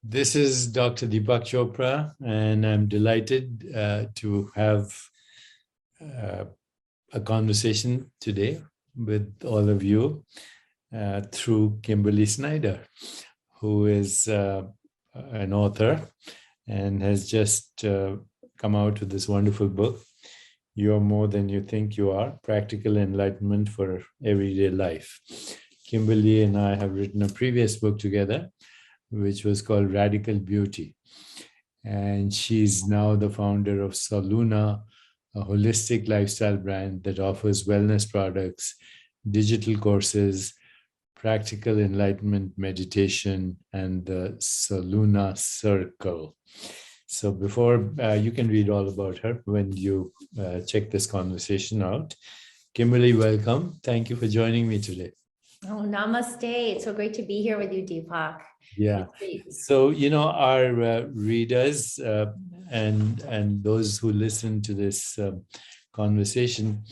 This is Dr. Deepak Chopra, and I'm delighted to have uh, a conversation today with all of you through Kimberly Snyder, who is an author and has just come out with this wonderful book, You're More Than You Think You Are, Practical Enlightenment for Everyday Life. Kimberly and I have written a previous book together, which was called Radical Beauty. And she's now the founder of Solluna, a holistic lifestyle brand that offers wellness products, digital courses, practical enlightenment meditation, and the Solluna Circle. So before you can read all about her when you check this conversation out. Kimberly, welcome. Thank you for joining me today. Oh, namaste. It's so great to be here with you, Deepak. Yeah. So, our readers and those who listen to this conversation,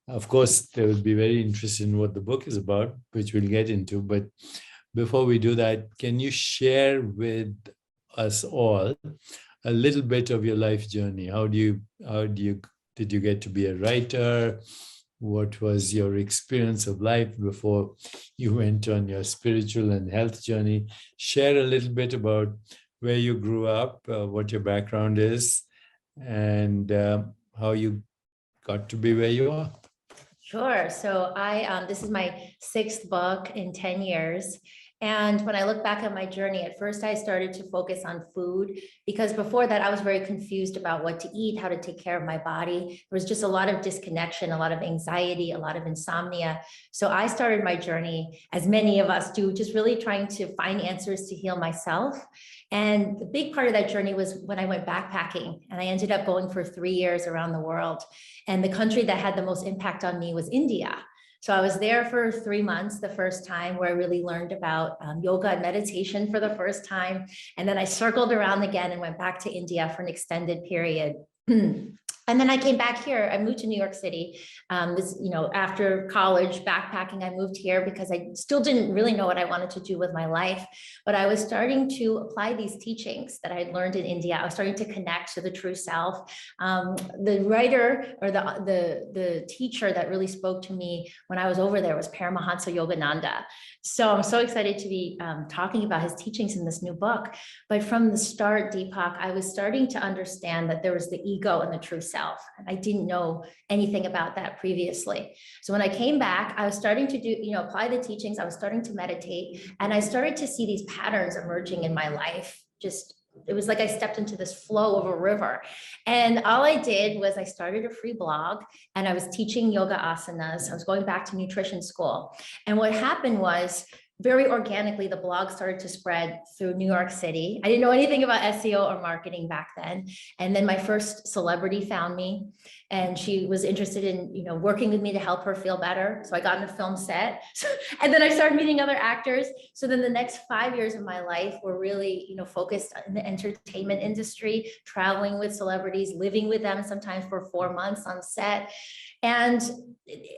of course, they will be very interested in what the book is about, which we'll get into. But before we do that, can you share with us all a little bit of your life journey? Did you get to be a writer? What was your experience of life before you went on your spiritual and health journey? Share a little bit about where you grew up, what your background is, and how you got to be where you are. Sure. So this is my 6th book in 10 years. And when I look back at my journey, at first I started to focus on food because before that I was very confused about what to eat, how to take care of my body. There was just a lot of disconnection, a lot of anxiety, a lot of insomnia. So I started my journey, as many of us do, just really trying to find answers to heal myself. And the big part of that journey was when I went backpacking, and I ended up going for 3 years around the world. And the country that had the most impact on me was India. So I was there for 3 months, the first time, where I really learned about yoga and meditation for the first time. And then I circled around again and went back to India for an extended period. And then I came back here. I moved to New York City. After college backpacking, I moved here because I still didn't really know what I wanted to do with my life. But I was starting to apply these teachings that I had learned in India. I was starting to connect to the true self. The writer or the teacher that really spoke to me when I was over there was Paramahansa Yogananda. So I'm so excited to be talking about his teachings in this new book. But from the start, Deepak, I was starting to understand that there was the ego and the true self. And I didn't know anything about that previously. So when I came back, I was starting to apply the teachings. I was starting to meditate, and I started to see these patterns emerging in my life. It was like I stepped into this flow of a river. And all I did was I started a free blog, and I was teaching yoga asanas. I was going back to nutrition school. And what happened was, very organically, the blog started to spread through New York City. I didn't know anything about SEO or marketing back then. And then my first celebrity found me, and she was interested in, working with me to help her feel better. So I got on a film set, and then I started meeting other actors. So then the next 5 years of my life were really, focused in the entertainment industry, traveling with celebrities, living with them sometimes for 4 months on set. And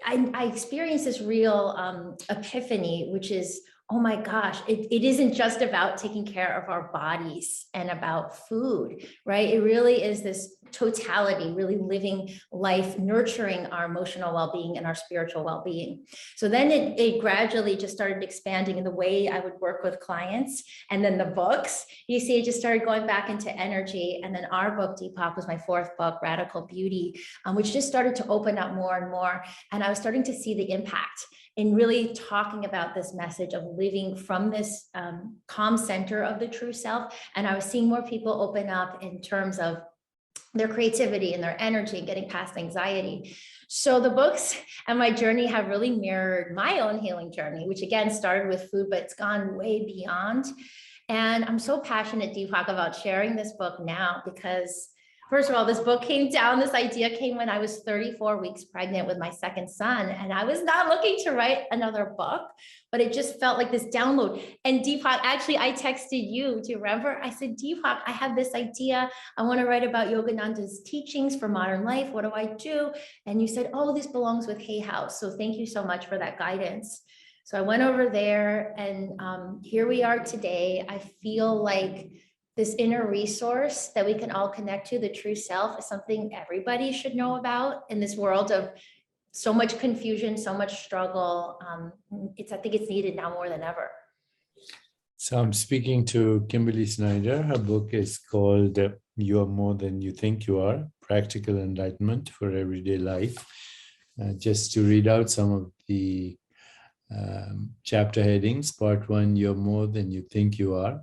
I experienced this real epiphany, which is, oh my gosh, it isn't just about taking care of our bodies and about food, right? It really is this totality, really living life, nurturing our emotional well-being and our spiritual well-being. So then it gradually just started expanding in the way I would work with clients. And then the books, you see, it just started going back into energy. And then our book, Deepak, was my 4th book, Radical Beauty, which just started to open up more and more. And I was starting to see the impact in really talking about this message of living from this calm center of the true self. And I was seeing more people open up in terms of their creativity and their energy and getting past anxiety. So the books and my journey have really mirrored my own healing journey, which again started with food, but it's gone way beyond. And I'm so passionate, Deepak, about sharing this book now because, first of all, this idea came when I was 34 weeks pregnant with my 2nd son. And I was not looking to write another book, but it just felt like this download. And Deepak, actually, I texted you, do you remember? I said, Deepak, I have this idea. I want to write about Yogananda's teachings for modern life. What do I do? And you said, oh, this belongs with Hay House. So thank you so much for that guidance. So I went over there, and here we are today. I feel like this inner resource that we can all connect to, the true self, is something everybody should know about in this world of so much confusion, so much struggle. I think it's needed now more than ever. So I'm speaking to Kimberly Snyder. Her book is called You Are More Than You Think You Are, Practical Enlightenment for Everyday Life. Just to read out some of the chapter headings. Part 1, You're More Than You Think You Are.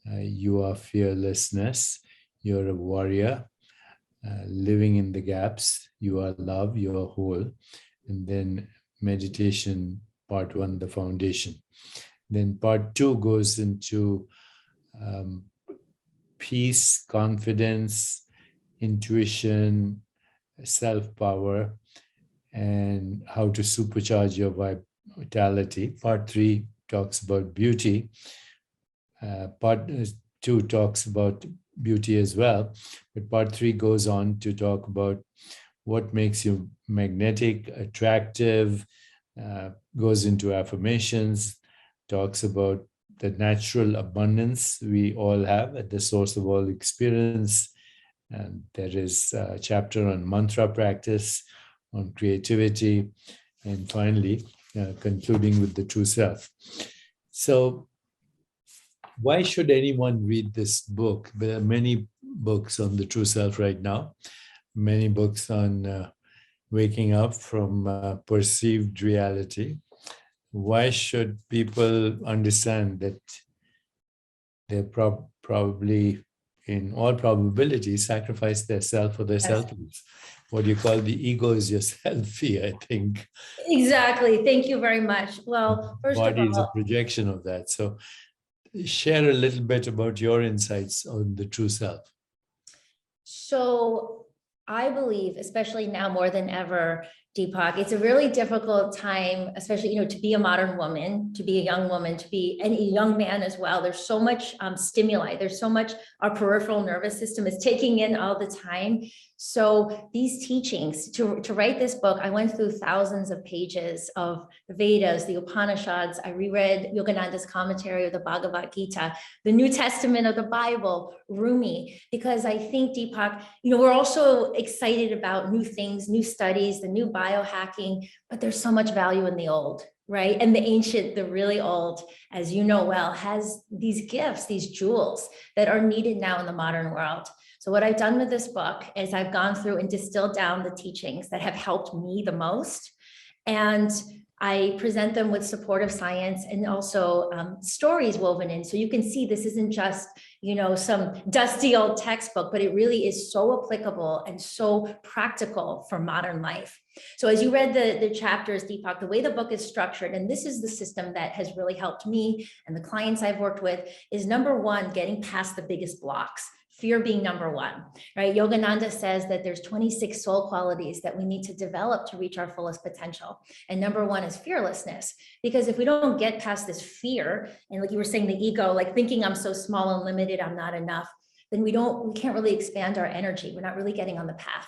You are fearlessness. You're a warrior. Living in the gaps. You are love. You are whole. And then meditation, part 1, the foundation. Then part 2 goes into peace, confidence, intuition, self-power, and how to supercharge your vitality. Part 3 talks about beauty. Part 2 talks about beauty as well. But part 3 goes on to talk about what makes you magnetic, attractive, goes into affirmations, talks about the natural abundance we all have at the source of all experience. And there is a chapter on mantra practice, on creativity, and finally, concluding with the true self. So why should anyone read this book? There are many books on the true self right now, many books on waking up from perceived reality. Why should people understand that they're probably, in all probability, sacrifice their self for their self-use? What you call the ego is your selfie, I think. Exactly. Thank you very much. Well, first of Body is a all, projection of that. So share a little bit about your insights on the true self. so I believe, especially now more than ever, Deepak, it's a really difficult time, especially, to be a modern woman, to be a young woman, to be a young man as well. There's so much stimuli. There's so much our peripheral nervous system is taking in all the time. So these teachings, to write this book, I went through thousands of pages of the Vedas, the Upanishads. I reread Yogananda's commentary of the Bhagavad Gita, the New Testament of the Bible, Rumi, because I think, Deepak, we're also excited about new things, new studies, the new biohacking, but there's so much value in the old, right? And the ancient, the really old, as you know well, has these gifts, these jewels that are needed now in the modern world. So what I've done with this book is I've gone through and distilled down the teachings that have helped me the most. And I present them with supportive science and also stories woven in. So you can see this isn't just, some dusty old textbook, but it really is so applicable and so practical for modern life. So as you read the chapters, Deepak, the way the book is structured, and this is the system that has really helped me and the clients I've worked with, is number one, getting past the biggest blocks. Fear being number one, right? Yogananda says that there's 26 soul qualities that we need to develop to reach our fullest potential. And number one is fearlessness. Because if we don't get past this fear, and like you were saying, the ego, like thinking I'm so small and limited, I'm not enough, then we can't really expand our energy. We're not really getting on the path.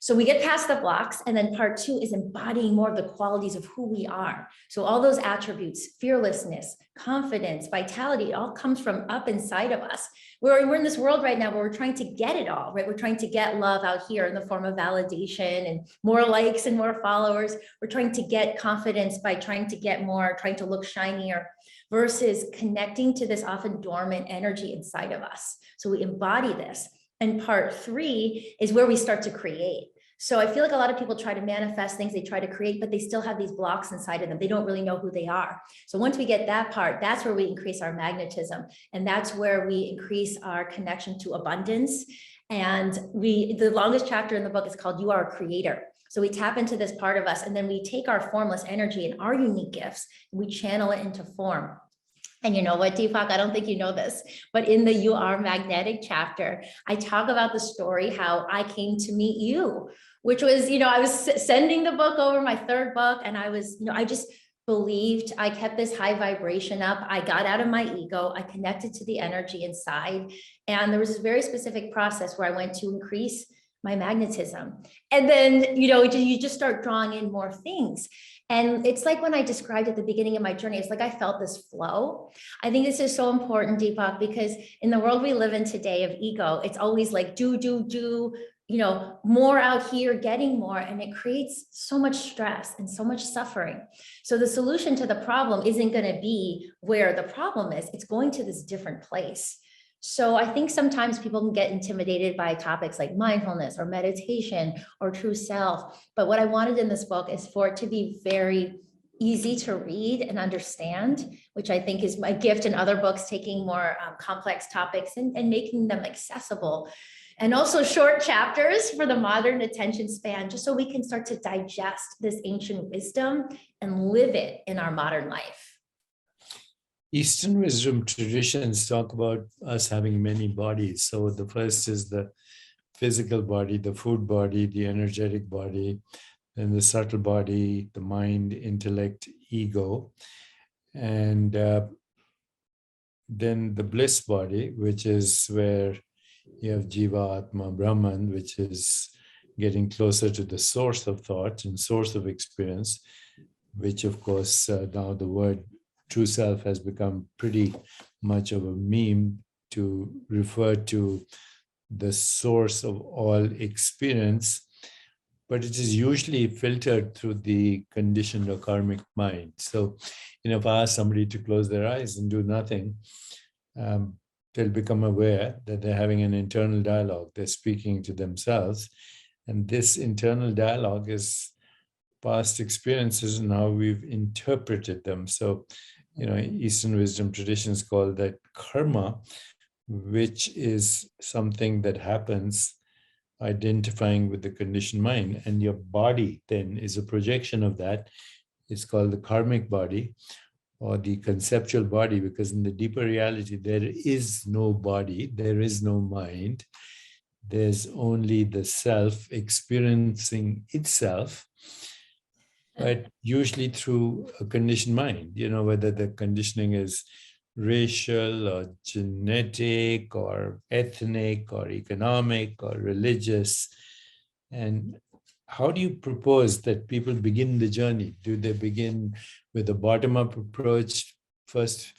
So we get past the blocks, and then part 2 is embodying more of the qualities of who we are. So all those attributes, fearlessness, confidence, vitality, all comes from up inside of us. We're in this world right now where we're trying to get it all, right? We're trying to get love out here in the form of validation and more likes and more followers. We're trying to get confidence by trying to get more, trying to look shinier, versus connecting to this often dormant energy inside of us. So we embody this. And part 3 is where we start to create. So I feel like a lot of people try to manifest things, they try to create, but they still have these blocks inside of them. They don't really know who they are. So once we get that part, that's where we increase our magnetism. And that's where we increase our connection to abundance. And the longest chapter in the book is called You Are a Creator. So we tap into this part of us, and then we take our formless energy and our unique gifts, and we channel it into form. And you know what, Deepak, I don't think you know this, but in the You Are Magnetic chapter, I talk about the story, how I came to meet you, which was, I was sending the book over, my 3rd book, and I was, I just believed, I kept this high vibration up. I got out of my ego. I connected to the energy inside. And there was this very specific process where I went to increase my magnetism. And then, you just start drawing in more things. And it's like when I described at the beginning of my journey, it's like I felt this flow. I think this is so important, Deepak, because in the world we live in today of ego, it's always like do, more out here, getting more, and it creates so much stress and so much suffering. So the solution to the problem isn't going to be where the problem is. It's going to this different place. So I think sometimes people can get intimidated by topics like mindfulness or meditation or true self. But what I wanted in this book is for it to be very easy to read and understand, which I think is my gift in other books, taking more complex topics and making them accessible. And also short chapters for the modern attention span, just so we can start to digest this ancient wisdom and live it in our modern life. Eastern wisdom traditions talk about us having many bodies. So the first is the physical body, the food body, the energetic body, and the subtle body, the mind, intellect, ego. And then the bliss body, which is where you have Jiva, Atma, Brahman, which is getting closer to the source of thought and source of experience, which of course now the word true self has become pretty much of a meme to refer to the source of all experience, but it is usually filtered through the conditioned or karmic mind. So, if I ask somebody to close their eyes and do nothing, they'll become aware that they're having an internal dialogue. They're speaking to themselves. And this internal dialogue is past experiences and how we've interpreted them. So, Eastern wisdom traditions call that karma, which is something that happens identifying with the conditioned mind. And your body then is a projection of that. It's called the karmic body or the conceptual body, because in the deeper reality, there is no body, there is no mind. There's only the self experiencing itself, but usually through a conditioned mind, whether the conditioning is racial or genetic or ethnic or economic or religious. And how do you propose that people begin the journey? Do they begin with a bottom-up approach? First,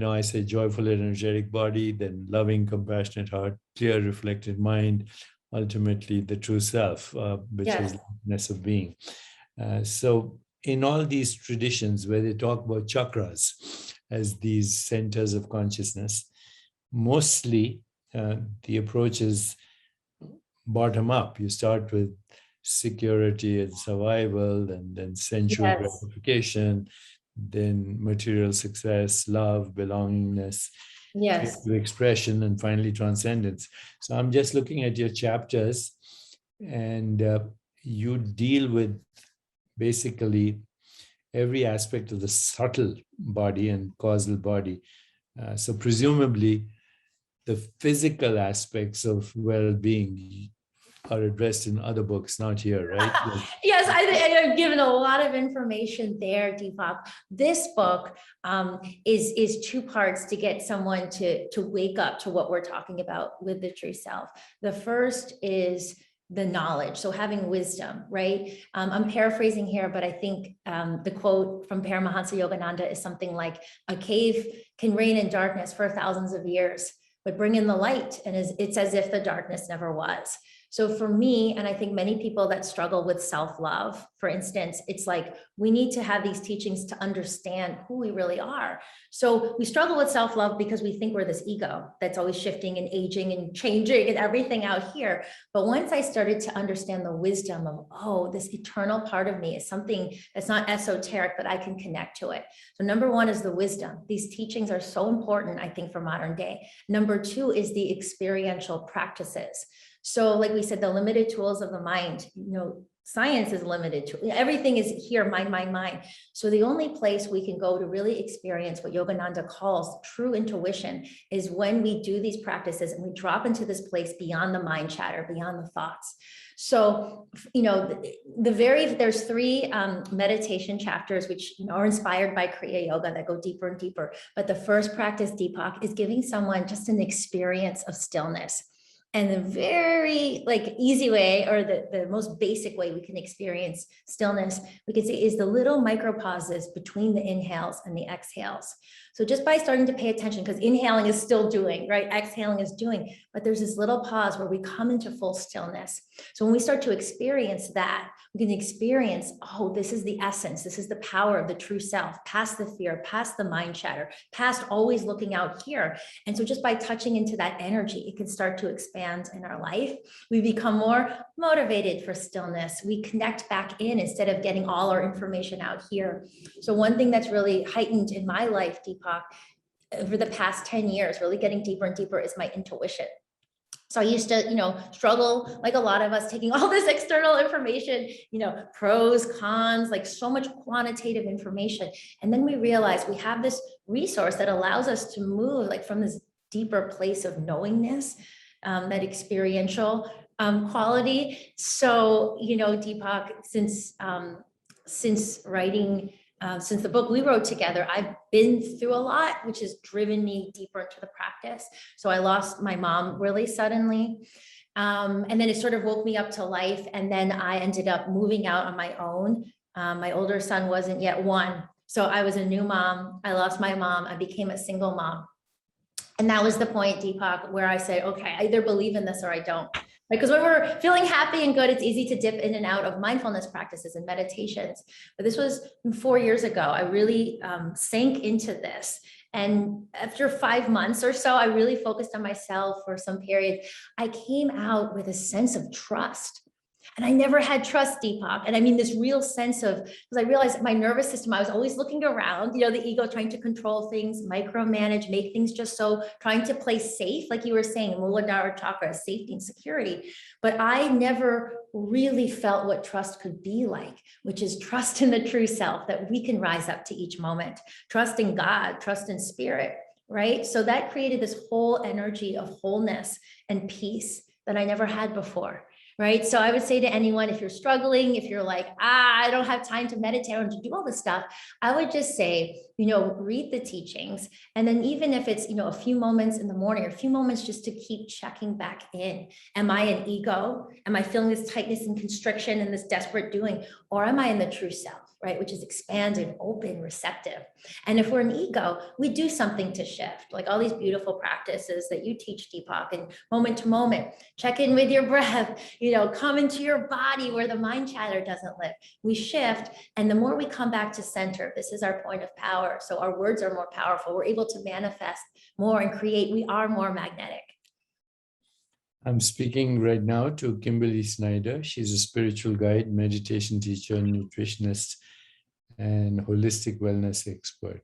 I say joyful, energetic body, then loving, compassionate heart, clear, reflected mind, ultimately the true self, which is oneness of being. So in all these traditions where they talk about chakras as these centers of consciousness, mostly the approach is bottom up. You start with security and survival, and then sensual gratification, then material success, love, belongingness, expression, and finally transcendence. So I'm just looking at your chapters, and you deal with basically every aspect of the subtle body and causal body. So presumably the physical aspects of well-being are addressed in other books, not here, right? Yes, I've given a lot of information there, Deepak. This book is two parts to get someone to wake up to what we're talking about with the true self. The first is the knowledge, so having wisdom, right? I'm paraphrasing here, but I think the quote from Paramahansa Yogananda is something like, a cave can reign in darkness for thousands of years, but bring in the light, and it's as if the darkness never was. So for me, and I think many people that struggle with self-love, for instance, it's like we need to have these teachings to understand who we really are. So we struggle with self-love because we think we're this ego that's always shifting and aging and changing and everything out here. But once I started to understand the wisdom of, oh, this eternal part of me is something that's not esoteric, but I can connect to it. So number one is the wisdom. These teachings are so important, I think, for modern day. Number two is the experiential practices. So like we said, the limited tools of the mind, science is limited to everything is here, mind. So the only place we can go to really experience what Yogananda calls true intuition is when we do these practices and we drop into this place beyond the mind chatter, beyond the thoughts. So, there's 3 meditation chapters, which are inspired by Kriya Yoga that go deeper and deeper. But the first practice, Deepak, is giving someone just an experience of stillness. And the very like easy way, or the most basic way we can experience stillness, we could say, is the little micro pauses between the inhales and the exhales. So just by starting to pay attention, because inhaling is still doing, right? Exhaling is doing, but there's this little pause where we come into full stillness. So when we start to experience that, we can experience, oh, this is the essence. This is the power of the true self, past the fear, past the mind chatter, past always looking out here. And so just by touching into that energy, it can start to expand in our life. We become more motivated for stillness. We connect back in instead of getting all our information out here. So one thing that's really heightened in my life, Deepak, over the past 10 years, really getting deeper and deeper, is my intuition. So I used to, struggle like a lot of us, taking all this external information, pros, cons, like so much quantitative information. And then we realize we have this resource that allows us to move like from this deeper place of knowingness, that experiential quality. So, Deepak, since writing, since the book we wrote together, I've been through a lot, which has driven me deeper into the practice. So I lost my mom really suddenly. And then it sort of woke me up to life. And then I ended up moving out on my own. My older son wasn't yet one. So I was a new mom. I lost my mom. I became a single mom. And that was the point, Deepak, where I said, okay, I either believe in this or I don't. Because when we're feeling happy and good, it's easy to dip in and out of mindfulness practices and meditations. But this was 4 years ago. I really sank into this. And after 5 months or so, I really focused on myself for some period. I came out with a sense of trust. And I never had trust, Deepak. And I mean, this real sense of, because I realized my nervous system, I was always looking around, the ego trying to control things, micromanage, make things just so, trying to play safe, like you were saying, Muladhara chakra, safety and security. But I never really felt what trust could be like, which is trust in the true self, that we can rise up to each moment, trust in God, trust in spirit, right? So that created this whole energy of wholeness and peace that I never had before. Right. So I would say to anyone, if you're struggling, if you're like, I don't have time to meditate or to do all this stuff, I would just say, read the teachings. And then even if it's, a few moments in the morning or a few moments just to keep checking back in. Am I an ego? Am I feeling this tightness and constriction and this desperate doing? Or am I in the true self? Right, which is expanded, open, receptive. And if we're an ego, we do something to shift, like all these beautiful practices that you teach, Deepak, and moment to moment, check in with your breath, come into your body where the mind chatter doesn't live. We shift, and the more we come back to center, this is our point of power. So our words are more powerful. We're able to manifest more and create. We are more magnetic. I'm speaking right now to Kimberly Snyder. She's a spiritual guide, meditation teacher, nutritionist, and holistic wellness expert.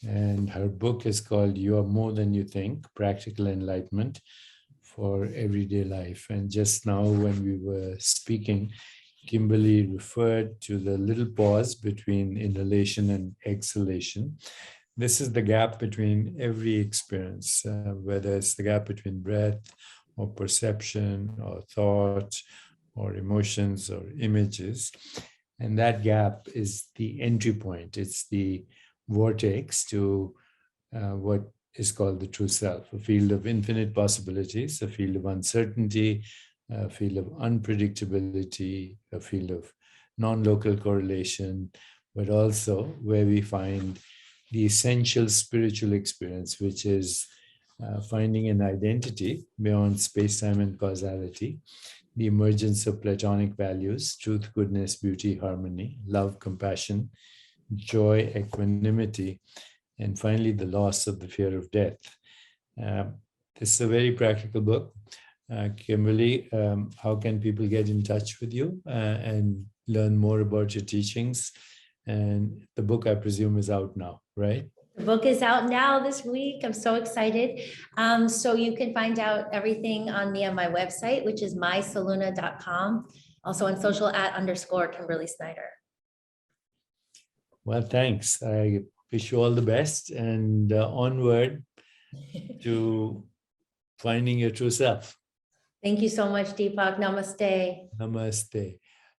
And her book is called You Are More Than You Think, Practical Enlightenment for Everyday Life. And just now when we were speaking, Kimberly referred to the little pause between inhalation and exhalation. This is the gap between every experience, whether it's the gap between breath or perception or thought or emotions or images. And that gap is the entry point. It's the vortex to what is called the true self, a field of infinite possibilities, a field of uncertainty, a field of unpredictability, a field of non-local correlation, but also where we find the essential spiritual experience, which is finding an identity beyond space-time and causality, the emergence of Platonic values, truth, goodness, beauty, harmony, love, compassion, joy, equanimity, and finally the loss of the fear of death. This is a very practical book. Kimberly, how can people get in touch with you and learn more about your teachings? And the book, I presume, is out now, right? The book is out now this week. I'm so excited. So you can find out everything on me on my website, which is mysolluna.com. Also on social @_Kimberly Snyder. Well, thanks. I wish you all the best and onward to finding your true self. Thank you so much, Deepak. Namaste. Namaste.